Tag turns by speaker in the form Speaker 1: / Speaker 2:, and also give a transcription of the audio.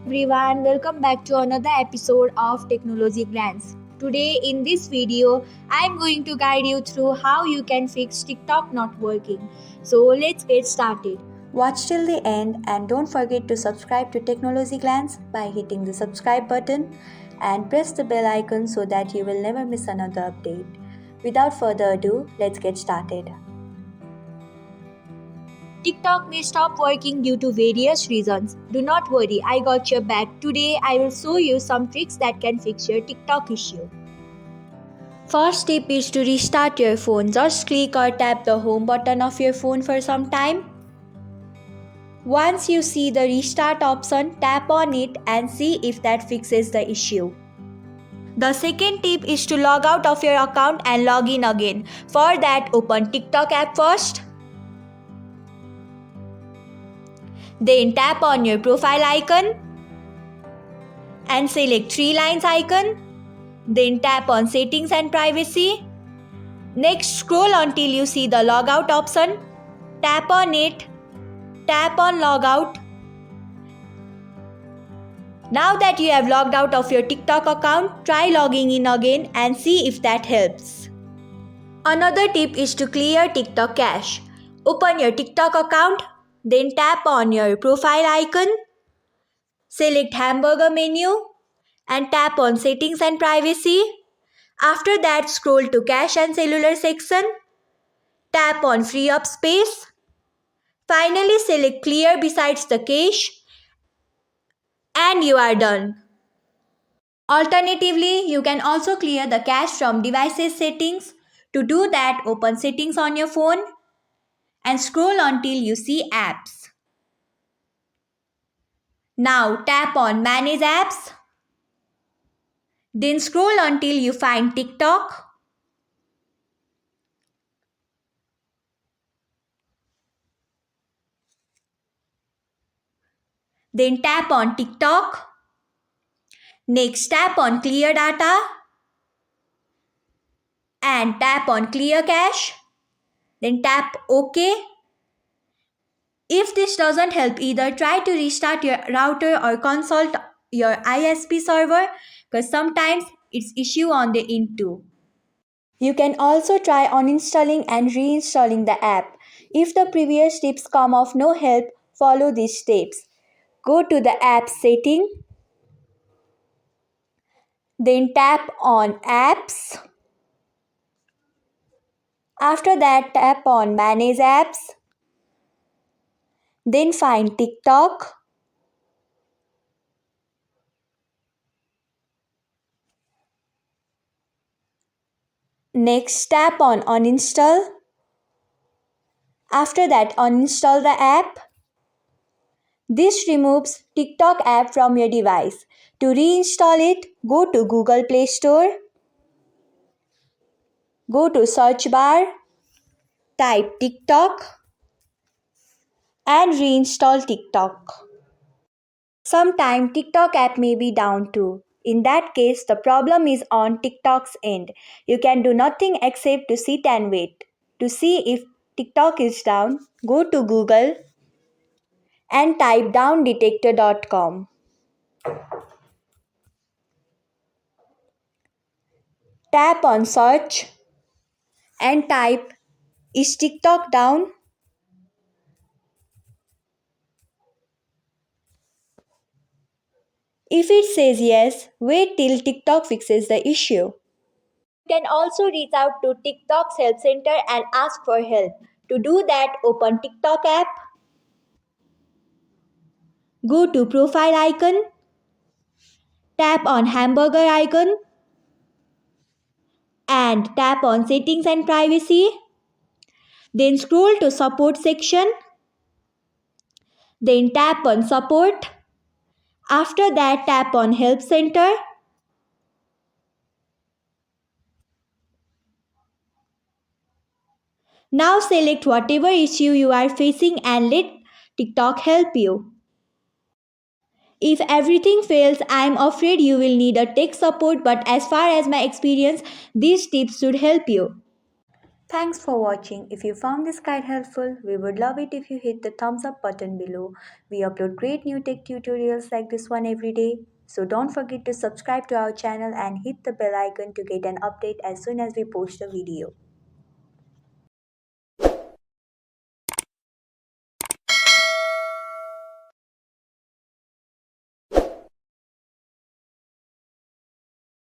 Speaker 1: Everyone, welcome back to another episode of Technologyglance. Today in this video, I am going to guide you through how you can fix TikTok not working. So let's get started.
Speaker 2: Watch till the end and don't forget to subscribe to Technologyglance by hitting the subscribe button and press the bell icon so that you will never miss another update. Without further ado, let's get started.
Speaker 1: TikTok may stop working due to various reasons. Do not worry, I got your back. Today I will show you some tricks that can fix your TikTok issue. First tip is to restart your phone. Just click or tap the home button of your phone for some time. Once you see the restart option, tap on it and see if that fixes the issue. The second tip is to log out of your account and log in again. For that, open TikTok app first. Then tap on your profile icon and select three lines icon. Then tap on settings and privacy. Next, scroll until you see the logout option. Tap on it. Tap on logout. Now that you have logged out of your TikTok account, try logging in again and see if that helps. Another tip is to clear TikTok cache. Open your TikTok account, then tap on your profile icon, select hamburger menu and tap on settings and privacy. After that, scroll to cache and cellular section, tap on free up space. Finally, select clear besides the cache and you are done. Alternatively, you can also clear the cache from devices settings. To do that, open settings on your phone and scroll until you see apps. Now tap on manage apps. Then scroll until you find TikTok. Then tap on TikTok. Next, tap on clear data and tap on clear cache. Then tap OK. If this doesn't help either, try to restart your router or consult your ISP server because sometimes it's issue on the end too. You can also try uninstalling and reinstalling the app. If the previous tips come of no help, follow these steps. Go to the app setting, then tap on apps. After that, tap on manage apps. Then find TikTok. Next, tap on uninstall. After that, uninstall the app. This removes TikTok app from your device. To reinstall it, go to Google Play Store. Go to search bar, type TikTok and reinstall TikTok. Sometime TikTok app may be down too. In that case, the problem is on TikTok's end. You can do nothing except to sit and wait. To see if TikTok is down, go to Google and type downdetector.com. Tap on search and type is TikTok down? If it says yes, wait till TikTok fixes the issue. You can also reach out to TikTok's help center and ask for help. To do that, open TikTok app. Go to profile icon. Tap on hamburger icon. And tap on settings and privacy. Then scroll to support section. Then tap on support. After that, tap on help center. Now select whatever issue you are facing and let TikTok help you. If everything fails, I'm afraid you will need a tech support, but as far as my experience, these tips should help you.
Speaker 2: Thanks for watching. If you found this guide helpful, we would love it if you hit the thumbs up button below. We upload great new tech tutorials like this one every day. So don't forget to subscribe to our channel and hit the bell icon to get an update as soon as we post a video.